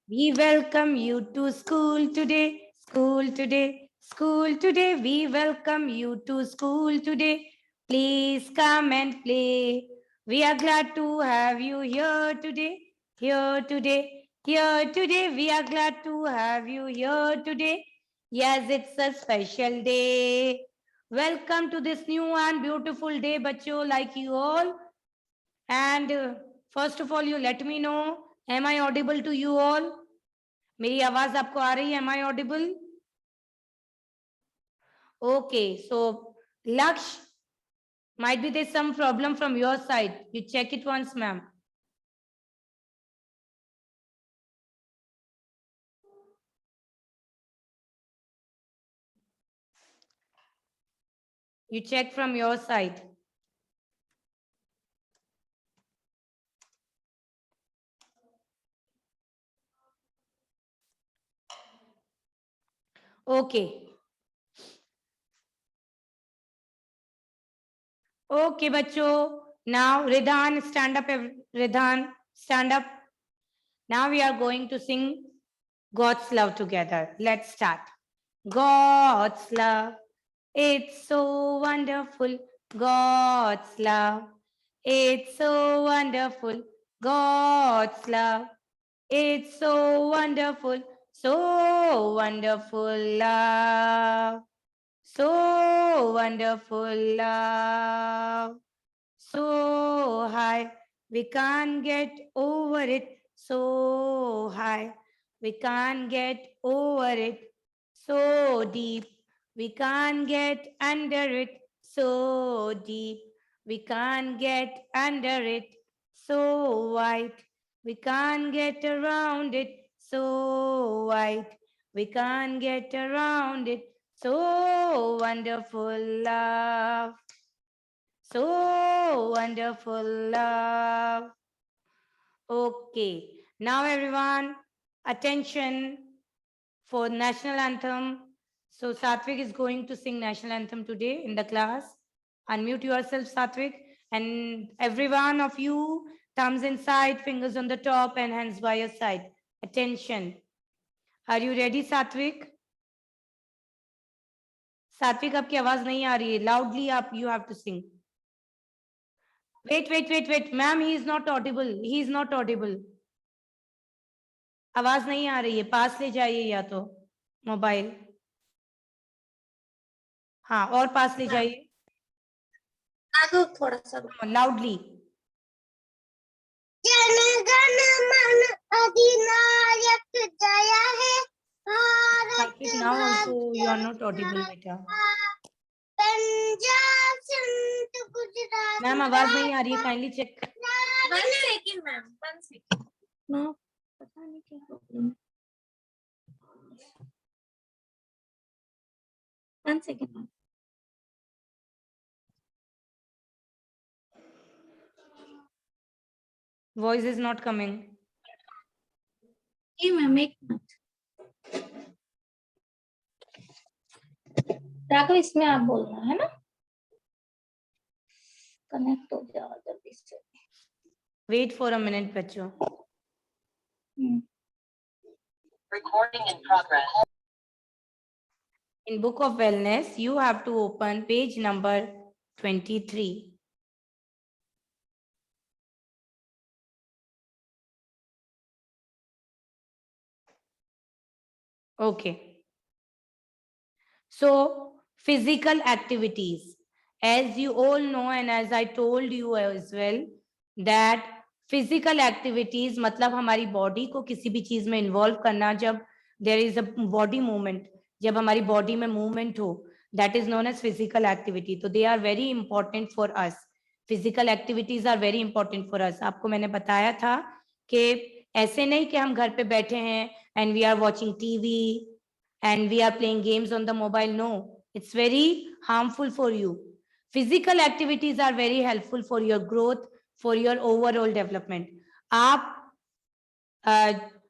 We welcome you to school today, school today, school today. We welcome you to school today. Please come and play. We are glad to have you here today, here today, here today. We are glad to have you here today. Yes, it's a special day. Welcome to this new and beautiful day, bachcho, like you all. And first of all, you let me know, am I audible to you all? मेरी आवाज आपको आ रही है? Am I audible? Okay, so Laksh, might be there's some problem from your side. You check it once, ma'am. You check from your side. Okay. Okay, bachcho. Now, Ridhan, stand up. Ridhan, stand up. Now we are going to sing God's love together. Let's start. God's love, it's so wonderful. God's love, it's so wonderful. God's love, it's so wonderful. So wonderful love. So wonderful love. So high, we can't get over it. So high, we can't get over it. So deep, we can't get under it. So deep, we can't get under it. So wide, we can't get around it. So wide, we can't get around it. So wonderful love. So wonderful love. Okay, now everyone, attention for national anthem. So Satvik is going to sing national anthem today in the class. Unmute yourself, Satvik. And every one of you, thumbs inside, fingers on the top and hands by your side. Attention. Are you ready, Satvik? Satvik, आपकी आवाज नहीं आ रही है. Loudly up, you have to sing. Wait. Ma'am, he is not audible. He is not audible. आवाज नहीं आ रही है. पास ले जाइए या तो मोबाइल. हाँ, और पास ले जाइए. तो थोड़ा सा लाउडली. जनगण मन अधिनायक जय है Bharat Now also you are not audible, बेटा. पंजाब सिंध गुजरात. मैम आवाज नहीं आ रही है. Kindly check. 1 second ma'am, 1 second. ना पता नहीं क्या problem. 1 second ma'am. Voice is not coming. जी मैम, एक मिनट. राघव, इसमें आप बोलना है ना. कनेक्ट हो जाओ जल्दी से. Wait for a minute, बच्चों. Recording in progress. In Book of Wellness, you have to open page number 23. Okay. So, physical activities. As you all know, and as I told you as well, that physical activities मतलब हमारी body को किसी भी चीज में involve करना. जब there is a body movement, जब हमारी body में movement हो, that is known as physical activity. So they are very important for us. Physical activities are very important for us. आपको मैंने बताया था कि ऐसे नहीं कि हम घर पे बैठे हैं and we are watching TV and we are playing games on the mobile. No, it's very harmful for you. Physical activities are very helpful for your growth, for your overall development.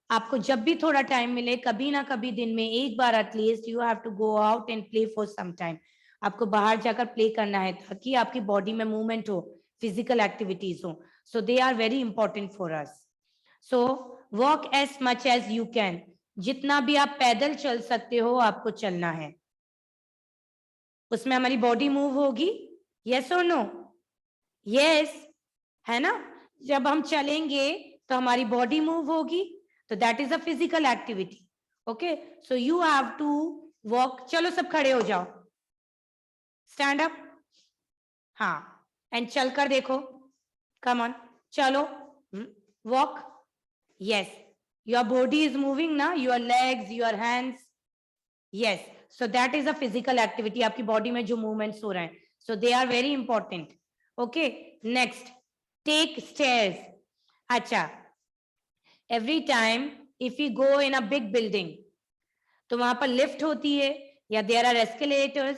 आपको जब भी थोड़ा time मिले, कभी ना कभी दिन में एक बार at least you have to go out and play for some time. आपको बाहर जाकर प्ले करना है ताकि आपकी बॉडी में मूवमेंट हो, फिजिकल एक्टिविटीज हो. So they are very important for us. So walk as much as you can, जितना भी आप पैदल चल सकते हो आपको चलना है। उसमें हमारी बॉडी मूव होगी, यस और नो? यस, है ना? जब हम चलेंगे तो हमारी बॉडी मूव होगी, तो that is a physical activity. Okay, so you have to walk. चलो सब खड़े हो जाओ, स्टैंड अप, हाँ, एंड चल कर देखो, कम ऑन, चलो, walk, yes, your body is moving ना, your legs, your hands, yes, so that is a physical activity, आपकी बॉडी में जो मूवमेंट्स हो रहे हैं, so they are very important. Okay, next, take stairs. अच्छा, every time if you go in a big building, तो वहां पर लिफ्ट होती है या देयर आर एस्केलेटर्स,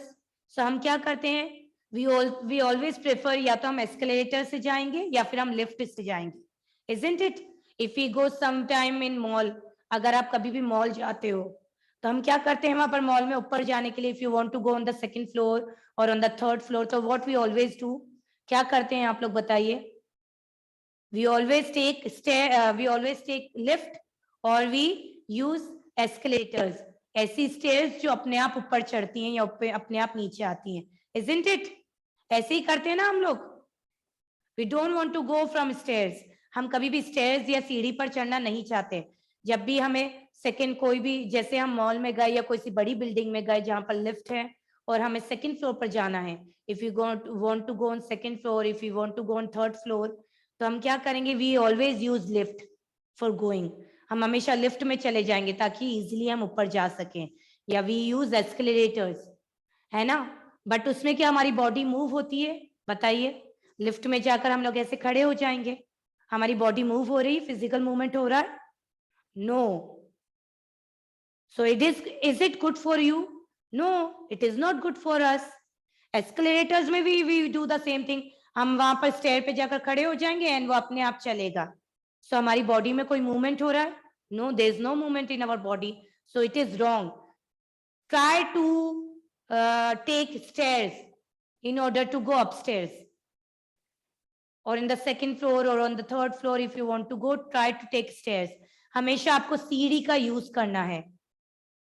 सो हम क्या करते हैं, वी ऑलवेज प्रेफर या तो हम एस्केलेटर से जाएंगे या फिर हम लिफ्ट से जाएंगे, isn't it? If you go some time in mall, अगर आप कभी भी मॉल जाते हो तो हम क्या करते हैं वहां पर मॉल में ऊपर जाने के लिए, if you want to go on the second floor और ऑन द थर्ड फ्लोर, तो व्हाट वी ऑलवेज डू, क्या करते हैं आप लोग बताइए? we always take we always take lift or we use escalators, ऐसी स्टेयर्स जो अपने आप ऊपर चढ़ती हैं या अपने आप नीचे आती हैं, isn't it? ऐसे ही करते हैं ना हम लोग। we don't want to go from stairs, हम कभी भी स्टेयर्स या सीढ़ी पर चढ़ना नहीं चाहते। जब भी हमें सेकंड कोई भी, जैसे हम मॉल में गए या कोई सी बड़ी बिल्डिंग में गए जहां पर लिफ्ट है और हमें सेकंड फ्लोर पर जाना है, if you want to go on second floor, if you want to go on third floor, तो हम क्या करेंगे, we always use lift for going, हम हमेशा लिफ्ट में चले जाएंगे ताकि इजीली हम ऊपर जा सकें, या वी यूज एस्केलेटर्स, है ना? बट उसमें क्या हमारी बॉडी मूव होती है, बताइए? लिफ्ट में जाकर हम लोग ऐसे खड़े हो जाएंगे, हमारी बॉडी मूव हो रही है, फिजिकल मूवमेंट हो रहा है? No. So is it good for you? No, it is not good for us. Escalators में we do the same thing, हम वहां पर स्टेयर पे जाकर खड़े हो जाएंगे एंड वो अपने आप चलेगा। सो हमारी बॉडी में कोई मूवमेंट हो रहा है? No, there is no movement in our body, so it is wrong. Try to take stairs in order to go upstairs, or in the second floor or on the third floor, if you want to go, try to take stairs. हमेशा आपको सीढ़ी का use करना है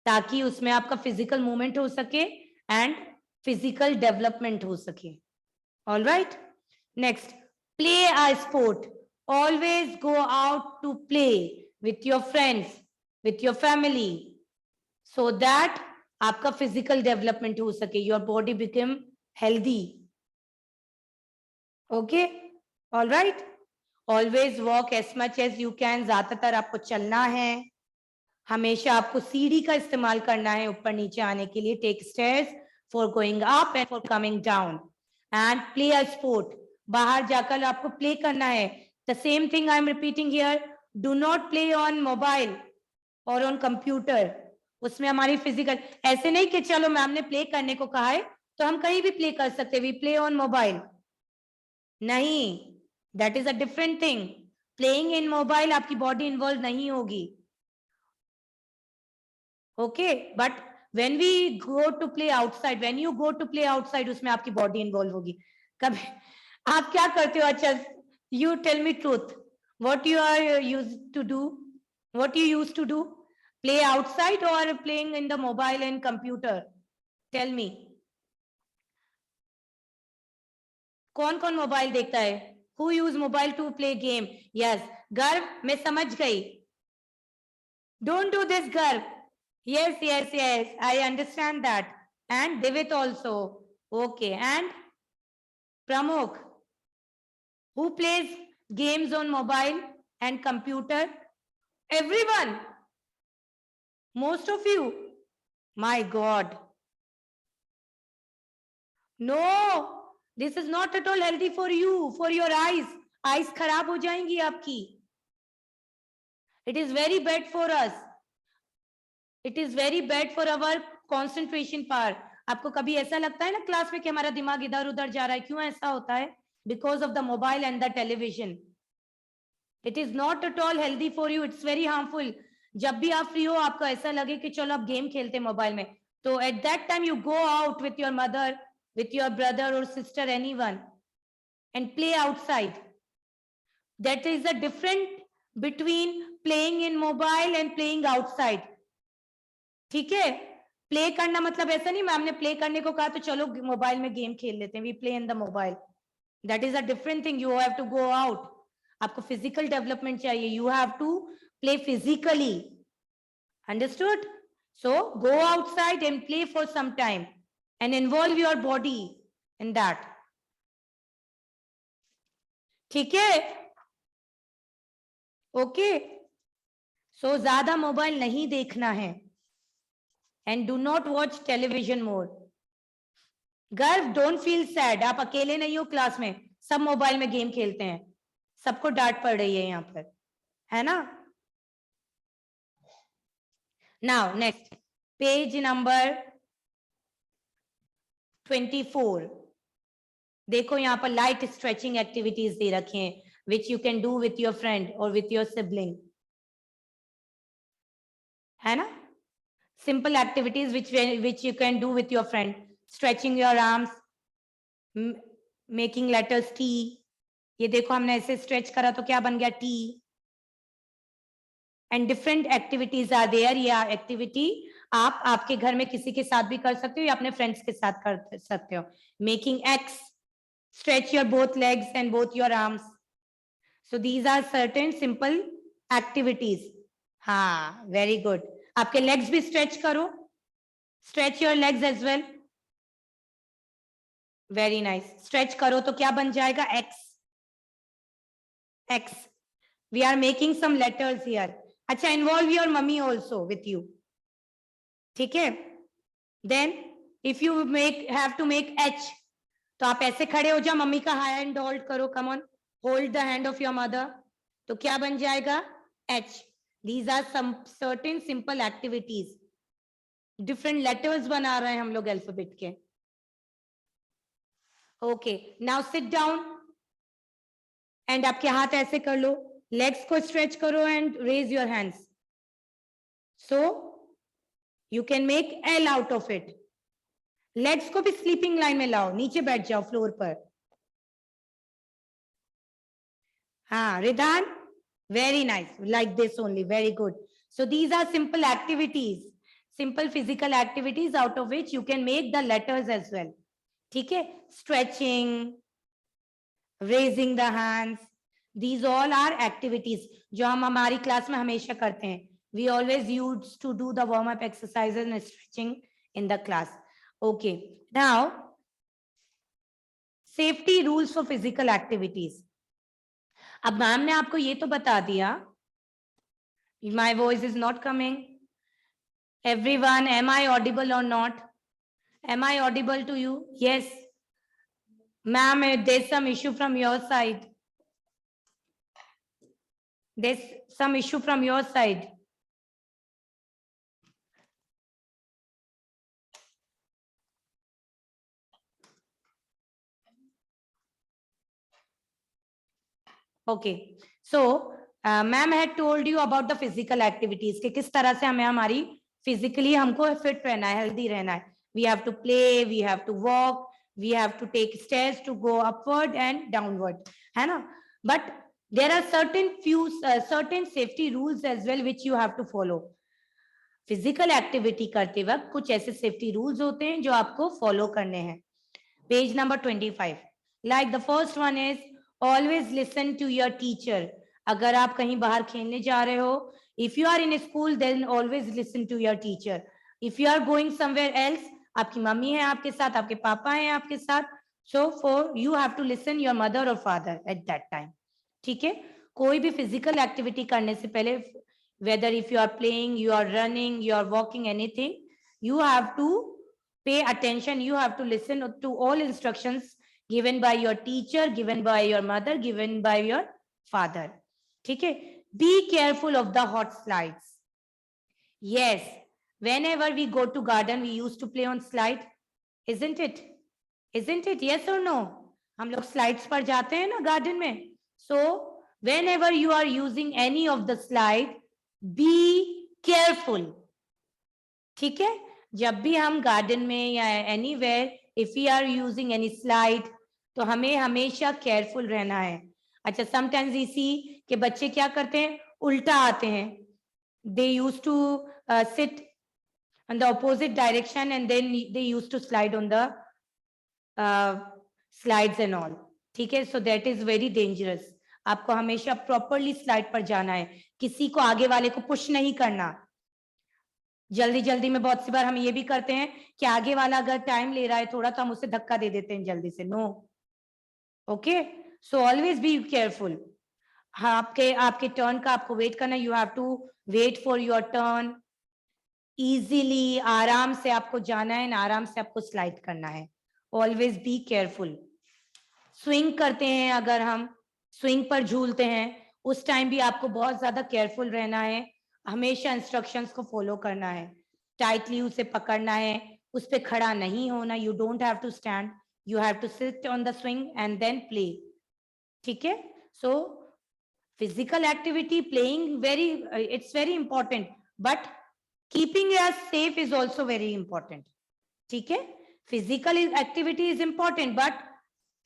ताकि उसमें आपका physical movement हो सके एंड फिजिकल डेवलपमेंट हो सके। All right, next, play a sport, always go out to play with your friends, with your family, so that आपका फिजिकल डेवलपमेंट हो सके, your body become healthy. Okay, all right, always walk as much as you can, ज्यादातर आपको चलना है, हमेशा आपको सीढ़ी का इस्तेमाल करना है ऊपर नीचे आने के लिए, take stairs for going up and for coming down, and play a sport, बाहर जाकर आपको प्ले करना है। the same thing I am repeating here, do not play on mobile or on computer, उसमें हमारी फिजिकल, ऐसे नहीं कि चलो मैम ने प्ले करने को कहा है तो हम कहीं भी प्ले कर सकते, वी प्ले ऑन मोबाइल, नहीं, that is a different thing. Playing in mobile आपकी बॉडी इन्वॉल्व नहीं होगी, okay, but when we go to play outside, when you go to play outside, उसमें आपकी बॉडी इन्वॉल्व होगी। कभी आप क्या करते हो? अच्छा, you tell me truth, what you are use to do, what you use to do, play outside और playing in the mobile and computer? Tell me, कौन कौन मोबाइल देखता है? Who use mobile to play game? Yes, Garv, मैं समझ गई, don't do this Garv, yes yes yes, I understand that, and Divit also, okay, and Pramukh, who plays games on mobile and computer? Everyone, most of you, my god, no, this is not at all healthy for you, for your eyes खराब हो जाएंगी आपकी, it is very bad for us, it is very bad for our concentration power. आपको कभी ऐसा लगता है ना क्लास में कि हमारा दिमाग इधर उधर जा रहा है, क्यों ऐसा होता है? Because of the mobile and the television, it is not at all healthy for you, it's very harmful. जब भी आप फ्री हो, आपको ऐसा लगे कि चलो आप गेम खेलते हैं मोबाइल में, तो at that time you go out with your mother, with your brother or sister, anyone, and play outside. That is a different between playing in mobile and playing outside. ठीक है, play करना मतलब ऐसा नहीं ma'am ने play करने को कहा तो चलो मोबाइल में गेम खेल लेते हैं, we play in the mobile, that is a different thing. You have to go out, आपको फिजिकल डेवलपमेंट चाहिए, you have to play physically, understood? So go outside and play for some time and involve your body in that. ठीक है, okay. सो ज्यादा mobile नहीं देखना है and do not watch television more. गर्व, don't feel sad. आप अकेले नहीं हो क्लास में, सब मोबाइल में गेम खेलते हैं, सबको डांट पड़ रही है यहाँ पर, है ना? Now next, page number 24. देखो यहाँ पर लाइट स्ट्रेचिंग एक्टिविटीज दे रखे हैं which you can do with your friend or with your sibling, है ना? Simple activities which you can do with your friend, stretching your arms, making letters T. ये देखो हमने ऐसे stretch करा तो क्या बन गया T. And different activities are there. ये activity आप आपके घर में किसी के साथ भी कर सकते हो या अपने friends के साथ कर सकते हो. Making X, stretch your both legs and both your arms. So these are certain simple activities. हाँ, very good. आपके legs भी stretch करो, stretch your legs as well. Very nice. Stretch करो तो क्या बन जाएगा? X. X. We are making some letters here. अच्छा, involve your mummy also with you. ठीक है? Then if you have to make H, तो आप ऐसे खड़े हो जाओ, मम्मी का hand hold करो. Come on, hold the hand of your mother. तो क्या बन जाएगा? H. These are some certain simple activities. Different letters बना रहे हैं हम लोग alphabet के. Okay, now sit down and आपके हाथ ऐसे कर लो, legs को stretch करो and raise your hands. So you can make L out of it. Legs को भी sleeping line में लाओ, नीचे बैठ जाओ floor पर. हाँ, Ridhan, very nice, like this only, very good. So these are simple activities, simple physical activities out of which you can make the letters as well. ठीक है? Stretching, raising the hands, these all are activities जो हम हमारी class में हमेशा करते हैं. We always used to do the warm up exercises and stretching in the class. Okay, now safety rules for physical activities. अब मैम ने आपको ये तो बता दिया. My voice is not coming. Everyone, am I audible or not? Am I audible to you? Yes. Ma'am, there's some issue from your side. There's some issue from your side. Okay. So, ma'am had told you about the physical activities कि किस तरह से हमें हमारी physically हमको fit रहना है, healthy रहना है. We have to play, we have to walk, we have to take stairs to go upward and downward, है ना? But there are certain safety rules as well which you have to follow. Physical activity करते वक्त कुछ ऐसे safety rules होते हैं जो आपको follow करने हैं. Page number 25. Like the first one is always listen to your teacher. अगर आप कहीं बाहर खेलने जा रहे हो, if you are in a school, then always listen to your teacher. If you are going somewhere else, आपकी मम्मी है आपके साथ, आपके पापा हैं आपके साथ, so for you have to listen your mother or father at that time. ठीक है? कोई भी physical activity करने से पहले, whether if you are playing, you are running, you are walking, anything, you have to pay attention. You have to listen to all instructions given by your teacher, given by your mother, given by your father. ठीक है? Be careful of the hot slides. Yes, whenever we go to garden, we used to play on slide, isn't it? Isn't it? Yes or no? हम लोग slides पर जाते हैं ना garden में. So whenever you are using any of the slide, be careful. ठीक है? जब भी हम garden में या anywhere, if we are using any slide, तो हमें हमेशा careful रहना है. अच्छा, sometimes we see कि बच्चे क्या करते हैं, उल्टा आते हैं, they used to sit on the opposite direction and then they used to slide on the slides and all. ठीक है, so that is very dangerous. आपको हमेशा प्रॉपरली स्लाइड पर जाना है, किसी को आगे वाले को पुश नहीं करना। जल्दी जल्दी में बहुत सी बार हम ये भी करते हैं कि आगे वाला अगर टाइम ले रहा है थोड़ा तो हम उसे धक्का दे देते हैं जल्दी से। No, okay, so always be careful. आपके टर्न का आपको वेट करना, you have to wait for your turn. Easily आराम से आपको जाना है, आराम से आपको स्लाइड करना है। Always be careful. स्विंग करते हैं, अगर हम स्विंग पर झूलते हैं उस टाइम भी आपको बहुत ज्यादा केयरफुल रहना है, हमेशा इंस्ट्रक्शंस को फॉलो करना है, टाइटली उसे पकड़ना है, उस पे खड़ा नहीं होना। You don't have to stand, you have to sit on the swing and then play. ठीक है, so physical activity, playing very, it's very important, but keeping us safe is also very important. ठीक है, physical activity is important but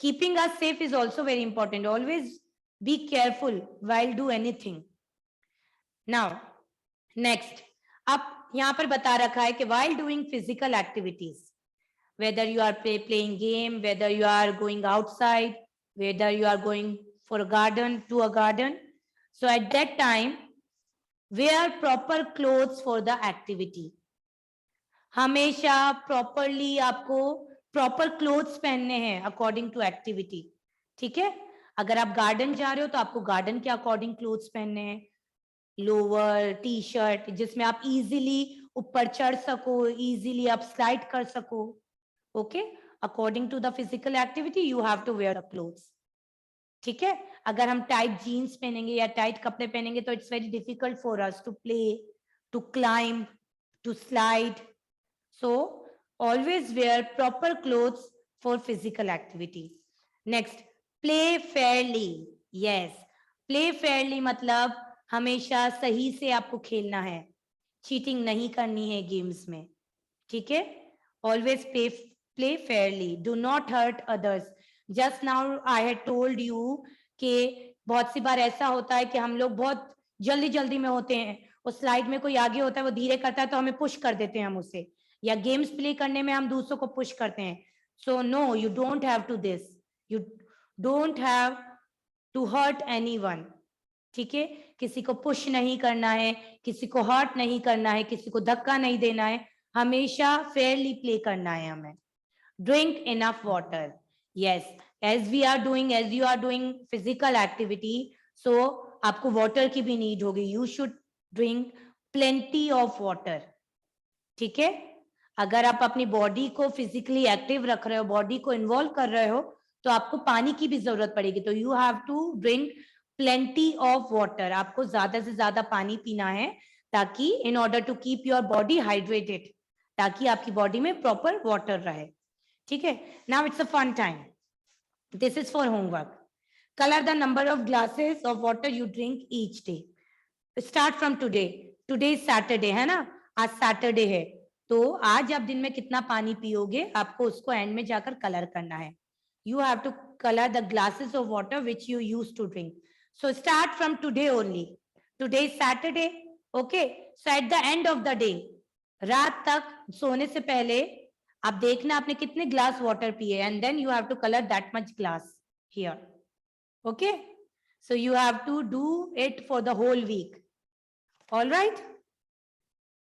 keeping us safe is also very important. Always be careful while do anything. Now next, अब यहाँ पर बता रखा है कि while doing physical activities, whether you are playing game, whether you are going outside, whether you are going for a garden, to a garden, so at that time wear proper clothes for the activity. हमेशा properly आपको proper clothes पहनने हैं according to activity. ठीक है, अगर आप garden जा रहे हो तो आपको गार्डन के अकॉर्डिंग क्लोथ्स पहनने हैं, लोअर, टी शर्ट, जिसमें आप इजीली ऊपर चढ़ सको, इजीली आप स्लाइड कर सको। Okay, according to the physical activity you have to wear the clothes. ठीक है, अगर हम टाइट जीन्स पहनेंगे या टाइट कपड़े पहनेंगे तो it's very difficult for us to play, to climb, to slide. So always wear proper clothes for physical activity. Next, play fairly. Yes, play fairly मतलब हमेशा सही से आपको खेलना है, चीटिंग नहीं करनी है गेम्स में। ठीक है, always play fairly. Do not hurt others. Just now I had told you कि बहुत सी बार ऐसा होता है कि हम लोग बहुत जल्दी जल्दी में होते हैं, उस स्लाइड में कोई आगे होता है वो धीरे करता है तो हमें पुश कर देते हैं हम उसे, या गेम्स प्ले करने में हम दूसरों को पुश करते हैं। So no, you don't have to this, you don't have to hurt anyone. ठीक है, किसी को पुश नहीं करना है, किसी को हर्ट नहीं करना है, किसी को धक्का नहीं देना है, हमेशा फेयरली प्ले करना है हमें। Drink enough water. Yes, as we are doing, as you are doing physical activity, so आपको वाटर की भी नीड होगी। You should drink plenty of water. ठीक है, अगर आप अपनी बॉडी को फिजिकली एक्टिव रख रहे हो, बॉडी को इन्वॉल्व कर रहे हो, तो आपको पानी की भी जरूरत पड़ेगी। तो you have to drink plenty of water. आपको ज्यादा से ज्यादा पानी पीना है ताकि in order to keep your body hydrated, ताकि आपकी बॉडी में प्रॉपर वाटर रहे। ठीक है, now it's a fun time, this is for homework. Colour the number of glasses of water you drink each day. Start from today. Today Saturday है ना, आज Saturday है, तो आज आप दिन में कितना पानी पियोगे आपको उसको एंड में जाकर कलर करना है। You have to colour the glasses of water which you use to drink. So start from today only. Today is Saturday, okay, so at the end of the day, रात तक सोने से पहले आप देखना आपने कितने ग्लास वाटर पिए, and then you have to colour that much glass here. Okay, so you have to do it for the whole week. All right,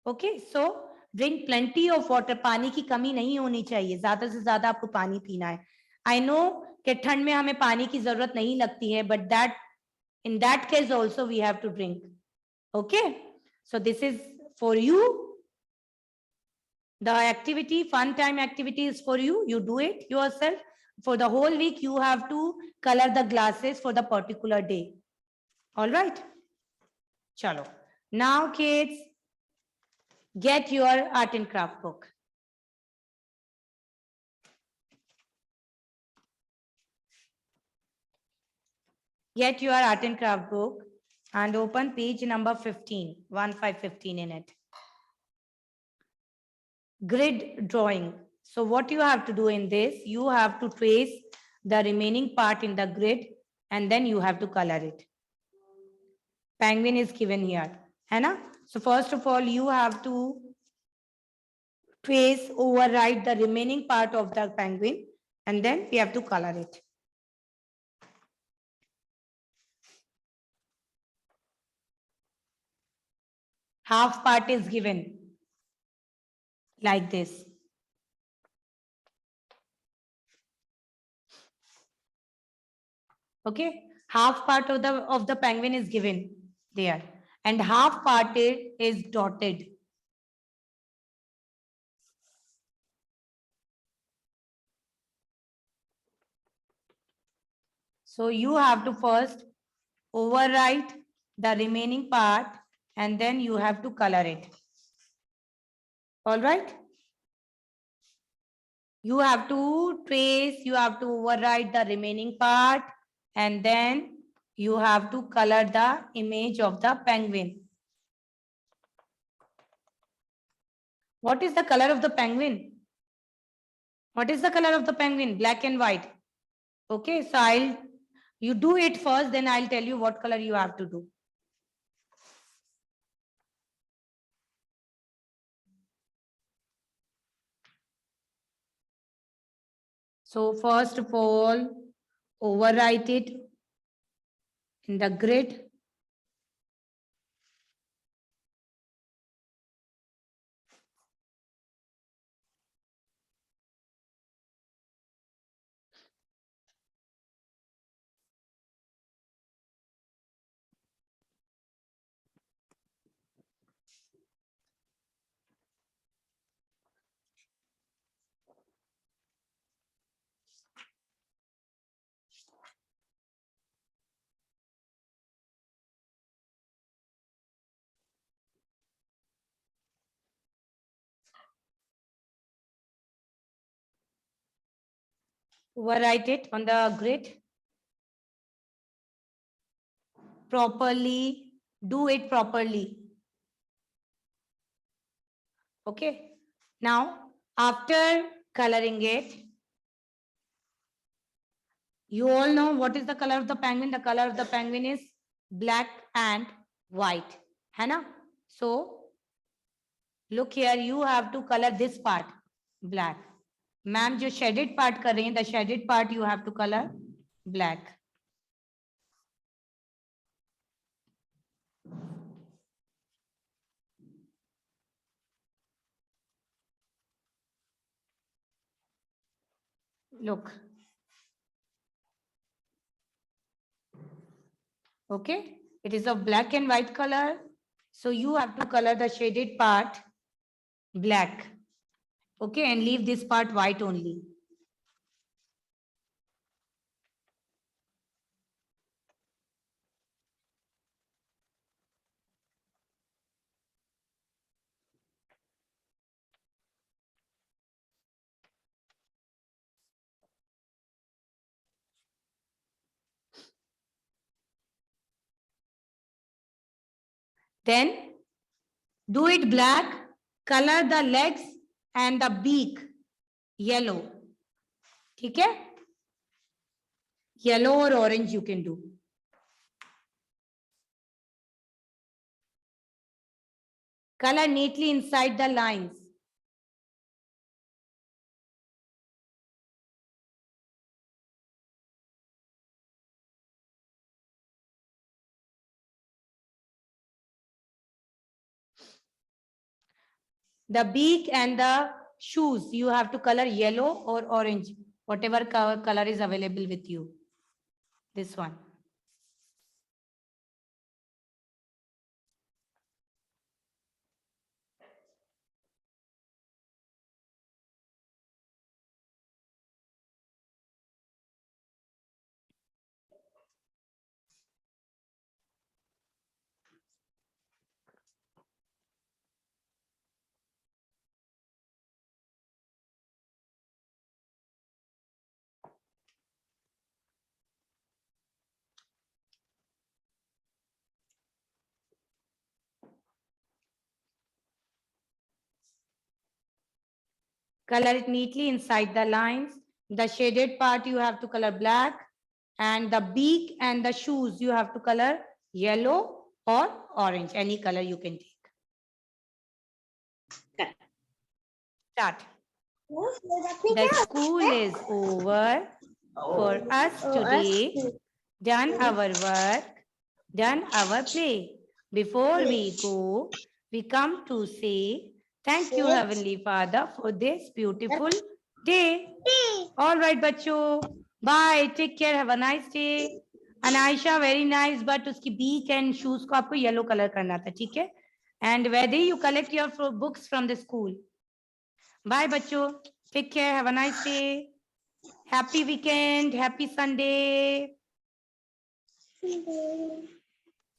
okay, so drink plenty of water. पानी की कमी नहीं होनी चाहिए, ज्यादा से ज्यादा आपको पानी पीना है। आई नो कि ठंड में हमें पानी की जरूरत नहीं लगती है, but that in that case also we have to drink. Okay, so this is for you, the activity, fun time activity is for you, you do it yourself for the whole week. You have to colour the glasses for the particular day. All right, चलो, now kids, get your art and craft book. Get your art and craft book and open page number 15, 1515 in it. Grid drawing. So what you have to do in this, you have to trace the remaining part in the grid and then you have to color it. penguin is given here, है ना? So first of all, you have to trace, overwrite the remaining part of the penguin, and then we have to color it. Half part is given like this. Okay, half part of the penguin is given there, and half part is dotted. So you have to first overwrite the remaining part, and then you have to color it. All right. You have to trace, you have to overwrite the remaining part, and then you have to color the image of the penguin. What is the color of the penguin? What is the color of the penguin? Black and white. Okay, so you do it first, then I'll tell you what color you have to do. So first of all, overwrite it in the grid. Overwrite it on the grid. Properly, do it properly. Okay. Now, after coloring it, you all know what is the color of the penguin. The color of the penguin is black and white. है ना? So, look here, you have to color this part black. Ma'am, जो shaded part कर रही हैं, the shaded part you have to color black. Look. Okay, it is of black and white color. So you have to color the shaded part black. Okay, and leave this part white only. Then do it black, color the legs and the beak yellow. ठीक है? Yellow or orange you can do. Color neatly inside the lines. The beak and the shoes, you have to color yellow or orange, whatever color is available with you. This one. Color it neatly inside the lines. The shaded part you have to color black, and the beak and the shoes you have to color yellow or orange, any color you can take. Correct. Start. The school is over for us today. Done our work, done our play. Before we go, we come to say thank you, Heavenly Father, for this beautiful day. All right, बच्चों. Bye. Take care. Have a nice day. Anaisha, very nice, but उसकी beak and shoes को आपको yellow color करना था, ठीक है? And Vedi, you collect your books from the school. Bye, बच्चों. Take care. Have a nice day. Happy weekend. Happy Sunday.